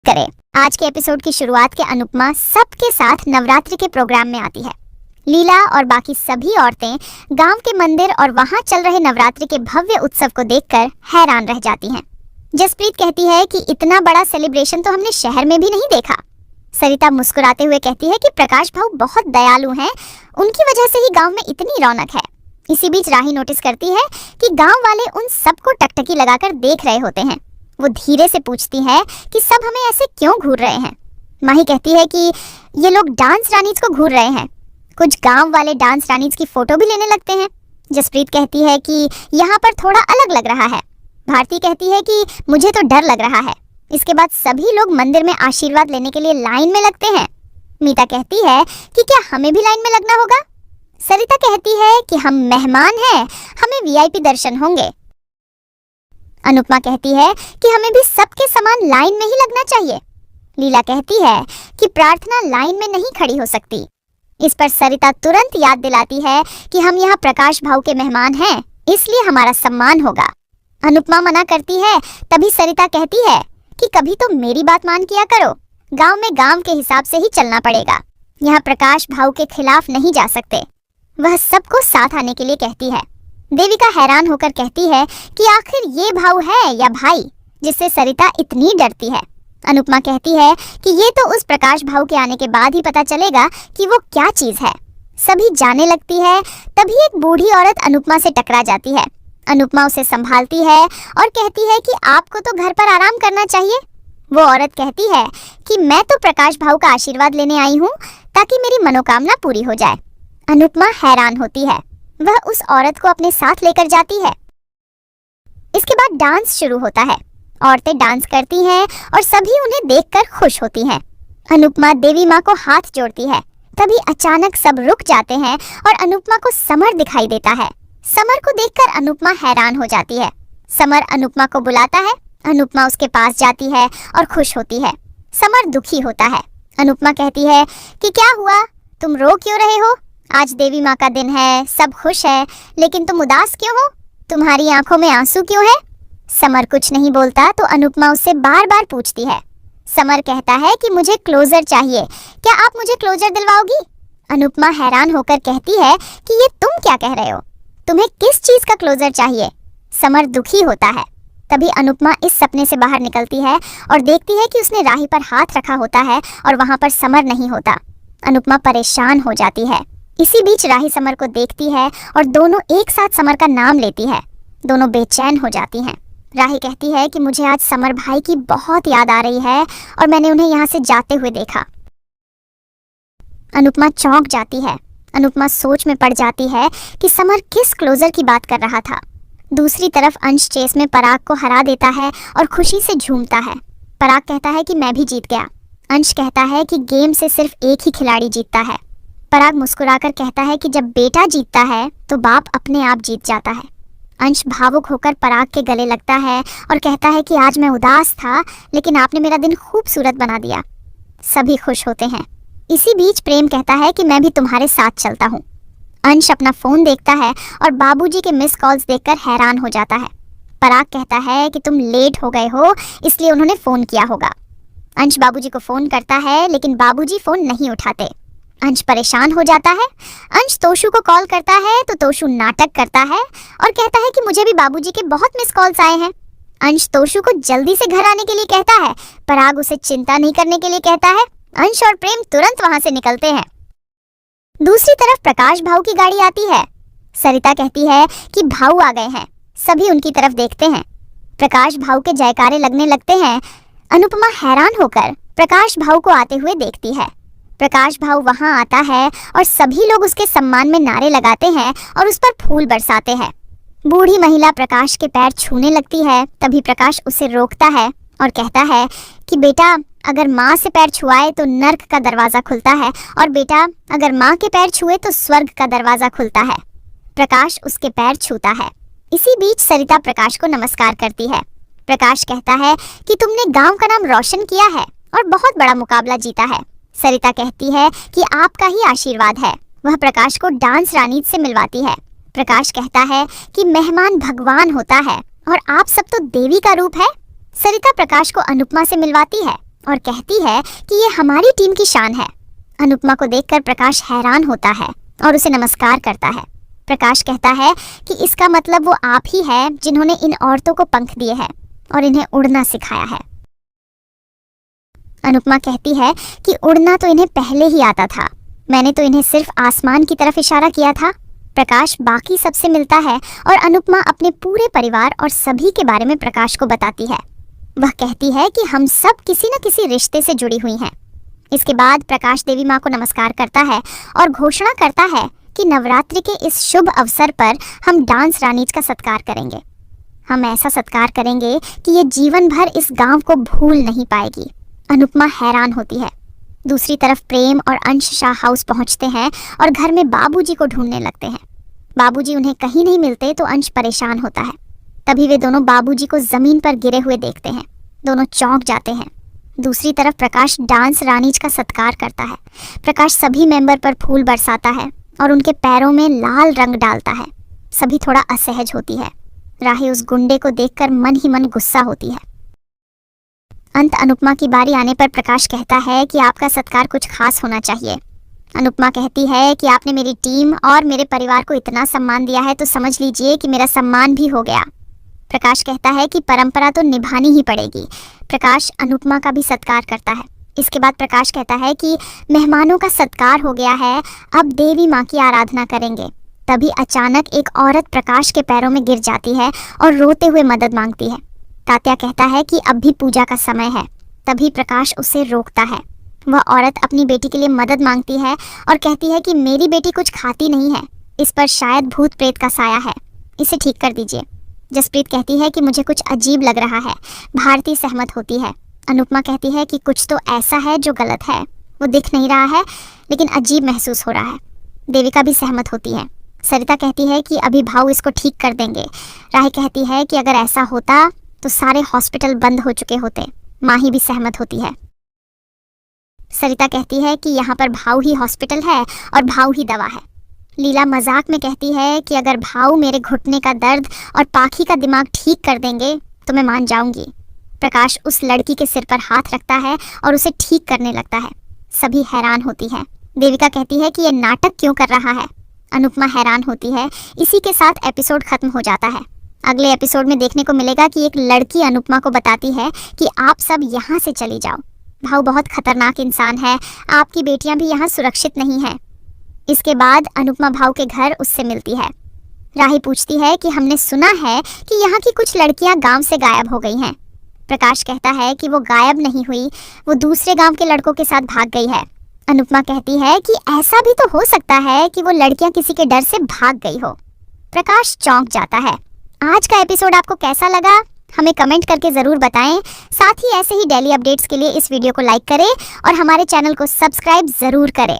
करें। आज के एपिसोड की शुरुआत के अनुपमा सबके साथ नवरात्रि के प्रोग्राम में आती है। लीला और बाकी सभी औरतें गांव के मंदिर और वहां चल रहे नवरात्रि के भव्य उत्सव को देखकर हैरान रह जाती हैं। जसप्रीत कहती है कि इतना बड़ा सेलिब्रेशन तो हमने शहर में भी नहीं देखा। सरिता मुस्कुराते हुए कहती है कि प्रकाश भाऊ बहुत दयालु हैं, उनकी वजह से ही गांव में इतनी रौनक है। इसी बीच राही नोटिस करती है कि गांव वाले उन सबको टकटकी लगाकर देख रहे होते हैं। वो धीरे से पूछती है कि सब हमें ऐसे क्यों घूर रहे हैं। माही कहती है कि ये लोग डांस रानीज को घूर रहे हैं। कुछ गांव वाले डांस रानीज की फोटो भी लेने लगते हैं। जसप्रीत कहती है कि यहाँ पर थोड़ा अलग लग रहा है। भारती कहती है कि मुझे तो डर लग रहा है। इसके बाद सभी लोग मंदिर में आशीर्वाद लेने के लिए लाइन में लगते हैं। मीता कहती है कि क्या हमें भी लाइन में लगना होगा। सरिता कहती है कि हम मेहमान हैं, हमें वीआईपी दर्शन होंगे। अनुपमा कहती है कि हमें भी सबके समान लाइन में ही लगना चाहिए। लीला कहती है कि प्रार्थना लाइन में नहीं खड़ी हो सकती। इस पर सरिता तुरंत याद दिलाती है कि हम यहाँ प्रकाश भाऊ के मेहमान हैं, इसलिए हमारा सम्मान होगा। अनुपमा मना करती है। तभी सरिता कहती है कि कभी तो मेरी बात मान किया करो। गांव में गांव के हिसाब से ही चलना पड़ेगा। यहाँ प्रकाश भाऊ के खिलाफ नहीं जा सकते। वह सबको साथ आने के लिए कहती है। देविका हैरान होकर कहती है कि आखिर ये भाऊ है या भाई जिससे सरिता इतनी डरती है। अनुपमा कहती है कि ये तो उस प्रकाश भाऊ के आने के बाद ही पता चलेगा कि वो क्या चीज है। सभी जाने लगती है। तभी एक बूढ़ी औरत अनुपमा से टकरा जाती है। अनुपमा उसे संभालती है और कहती है कि आपको तो घर पर आराम करना चाहिए। वो औरत कहती है कि मैं तो प्रकाश भाऊ का आशीर्वाद लेने आई हूँ ताकि मेरी मनोकामना पूरी हो जाए। अनुपमा हैरान होती है। वह उस औरत को अपने साथ लेकर जाती है। इसके बाद डांस शुरू होता है। औरतें डांस करती हैं और सभी उन्हें देखकर खुश होती हैं। अनुपमा देवी माँ को हाथ जोड़ती है। तभी अचानक सब रुक जाते हैं और अनुपमा को समर दिखाई देता है। समर को देखकर अनुपमा हैरान हो जाती है। समर अनुपमा को बुलाता है। अनुपमा उसके पास जाती है और खुश होती है। समर दुखी होता है। अनुपमा कहती है कि क्या हुआ, तुम रो क्यों रहे हो? आज देवी माँ का दिन है, सब खुश है, लेकिन तुम उदास क्यों हो? तुम्हारी आंखों में आंसू क्यों है? समर कुछ नहीं बोलता तो अनुपमा उससे बार बार पूछती है। समर कहता है कि मुझे क्लोजर चाहिए, क्या आप मुझे क्लोजर दिलवाओगी? अनुपमा हैरान होकर कहती है कि ये तुम क्या कह रहे हो, तुम्हें किस चीज का क्लोजर चाहिए? समर दुखी होता है। तभी अनुपमा इस सपने से बाहर निकलती है और देखती है कि उसने राही पर हाथ रखा होता है और वहां पर समर नहीं होता। अनुपमा परेशान हो जाती है। इसी बीच राही समर को देखती है और दोनों एक साथ समर का नाम लेती है। दोनों बेचैन हो जाती हैं। राही कहती है कि मुझे आज समर भाई की बहुत याद आ रही है और मैंने उन्हें यहाँ से जाते हुए देखा। अनुपमा चौंक जाती है। अनुपमा सोच में पड़ जाती है कि समर किस क्लोजर की बात कर रहा था। दूसरी तरफ अंश चेस में पराग को हरा देता है और खुशी से झूमता है। पराग कहता है कि मैं भी जीत गया। अंश कहता है कि गेम से सिर्फ एक ही खिलाड़ी जीतता है। पराग मुस्कुराकर कहता है कि जब बेटा जीतता है तो बाप अपने आप जीत जाता है। अंश भावुक होकर पराग के गले लगता है और कहता है कि आज मैं उदास था, लेकिन आपने मेरा दिन खूबसूरत बना दिया। सभी खुश होते हैं। इसी बीच प्रेम कहता है कि मैं भी तुम्हारे साथ चलता हूँ। अंश अपना फोन देखता है और बाबूजी के मिस कॉल्स देखकर हैरान हो जाता है। पराग कहता है कि तुम लेट हो गए हो, इसलिए उन्होंने फोन किया होगा। अंश बाबूजी को फोन करता है, लेकिन बाबूजी फोन नहीं उठाते। अंश परेशान हो जाता है। अंश तोशु को कॉल करता है तो तोशु नाटक करता है और कहता है कि मुझे भी बाबूजी के बहुत मिस कॉल्स आए हैं। अंश तोशु को जल्दी से घर आने के लिए कहता है। पराग उसे चिंता नहीं करने के लिए कहता है। अंश और प्रेम तुरंत वहां से निकलते हैं। दूसरी तरफ प्रकाश भाऊ की गाड़ी आती है। सरिता कहती है कि भाऊ आ गए हैं। सभी उनकी तरफ देखते हैं। प्रकाश भाऊ के जयकारे लगने लगते हैं। अनुपमा हैरान होकर प्रकाश भाऊ को आते हुए देखती है। प्रकाश भाऊ वहां आता है और सभी लोग उसके सम्मान में नारे लगाते हैं और उस पर फूल बरसाते हैं। बूढ़ी महिला प्रकाश के पैर छूने लगती है। तभी प्रकाश उसे रोकता है और कहता है कि बेटा, अगर माँ से पैर छुआए तो नर्क का दरवाजा खुलता है, और बेटा अगर माँ के पैर छुए तो स्वर्ग का दरवाजा खुलता है। प्रकाश उसके पैर छूता है। इसी बीच सरिता प्रकाश को नमस्कार करती है। प्रकाश कहता है कि तुमने गांव का नाम रोशन किया है और बहुत बड़ा मुकाबला जीता है। सरिता कहती है कि आपका ही आशीर्वाद है। वह प्रकाश को डांस रानी से मिलवाती है। प्रकाश कहता है कि मेहमान भगवान होता है और आप सब तो देवी का रूप है। सरिता प्रकाश को अनुपमा से मिलवाती है। और कहती है कि ये हमारी टीम की शान है। अनुपमा को देखकर प्रकाश हैरान होता है और उसे नमस्कार करता है। प्रकाश कहता है कि इसका मतलब वो आप ही है जिन्होंने इन औरतों को पंख दिए हैं और इन्हें उड़ना सिखाया है। अनुपमा कहती है कि उड़ना तो इन्हें पहले ही आता था, मैंने तो इन्हें सिर्फ आसमान की तरफ इशारा किया था। प्रकाश बाकी सबसे मिलता है और अनुपमा अपने पूरे परिवार और सभी के बारे में प्रकाश को बताती है। वह कहती है कि हम सब किसी न किसी रिश्ते से जुड़ी हुई हैं। इसके बाद प्रकाश देवी माँ को नमस्कार करता है और घोषणा करता है कि नवरात्रि के इस शुभ अवसर पर हम डांस रानीज का सत्कार करेंगे। हम ऐसा सत्कार करेंगे कि ये जीवन भर इस गांव को भूल नहीं पाएगी। अनुपमा हैरान होती है। दूसरी तरफ प्रेम और अंश शाह हाउस पहुंचते हैं और घर में बाबूजी को ढूंढने लगते हैं। बाबूजी उन्हें कहीं नहीं मिलते तो अंश परेशान होता है। तभी वे दोनों बाबूजी को जमीन पर गिरे हुए देखते हैं। दोनों चौंक जाते हैं। दूसरी तरफ प्रकाश डांस रानीज का सत्कार करता है। प्रकाश सभी मेंबर पर फूल बरसाता है और उनके पैरों में लाल रंग डालता है। सभी थोड़ा असहज होती है। राही उस गुंडे को देखकर मन ही मन गुस्सा होती है। अंत अनुपमा की बारी आने पर प्रकाश कहता है कि आपका सत्कार कुछ खास होना चाहिए। अनुपमा कहती है कि आपने मेरी टीम और मेरे परिवार को इतना सम्मान दिया है तो समझ लीजिए कि मेरा सम्मान भी हो गया। प्रकाश कहता है कि परंपरा तो निभानी ही पड़ेगी। प्रकाश अनुपमा का भी सत्कार करता है। इसके बाद प्रकाश कहता है कि मेहमानों का सत्कार हो गया है, अब देवी माँ की आराधना करेंगे। तभी अचानक एक औरत प्रकाश के पैरों में गिर जाती है और रोते हुए मदद मांगती है। तात्या कहता है कि अब भी पूजा का समय है। तभी प्रकाश उसे रोकता है। वह औरत अपनी बेटी के लिए मदद मांगती है और कहती है कि मेरी बेटी कुछ खाती नहीं है, इस पर शायद भूत प्रेत का साया है, इसे ठीक कर दीजिए। जसप्रीत कहती है कि मुझे कुछ अजीब लग रहा है। भारती सहमत होती है। अनुपमा कहती है कि कुछ तो ऐसा है जो गलत है, वो दिख नहीं रहा है लेकिन अजीब महसूस हो रहा है। देविका भी सहमत होती है। सरिता कहती है कि अभी भाऊ इसको ठीक कर देंगे। राही कहती है कि अगर ऐसा होता तो सारे हॉस्पिटल बंद हो चुके होते। माही भी सहमत होती है। सरिता कहती है कि यहाँ पर भाऊ ही हॉस्पिटल है और भाऊ ही दवा है। लीला मजाक में कहती है कि अगर भाऊ मेरे घुटने का दर्द और पाखी का दिमाग ठीक कर देंगे तो मैं मान जाऊंगी। प्रकाश उस लड़की के सिर पर हाथ रखता है और उसे ठीक करने लगता है। सभी हैरान होती है। देविका कहती है कि यह नाटक क्यों कर रहा है। अनुपमा हैरान होती है। इसी के साथ एपिसोड खत्म हो जाता है। अगले एपिसोड में देखने को मिलेगा कि एक लड़की अनुपमा को बताती है कि आप सब यहाँ से चली जाओ, भाऊ बहुत खतरनाक इंसान है, आपकी बेटियां भी यहाँ सुरक्षित नहीं हैं। इसके बाद अनुपमा भाऊ के घर उससे मिलती है। राही पूछती है कि हमने सुना है कि यहाँ की कुछ लड़कियां गांव से गायब हो गई हैं। प्रकाश कहता है कि वो गायब नहीं हुई, वो दूसरे गांव के लड़कों के साथ भाग गई है। अनुपमा कहती है कि ऐसा भी तो हो सकता है कि वो लड़कियां किसी के डर से भाग गई हो। प्रकाश चौंक जाता है। आज का एपिसोड आपको कैसा लगा हमें कमेंट करके ज़रूर बताएं। साथ ही ऐसे ही डेली अपडेट्स के लिए इस वीडियो को लाइक करें और हमारे चैनल को सब्सक्राइब ज़रूर करें।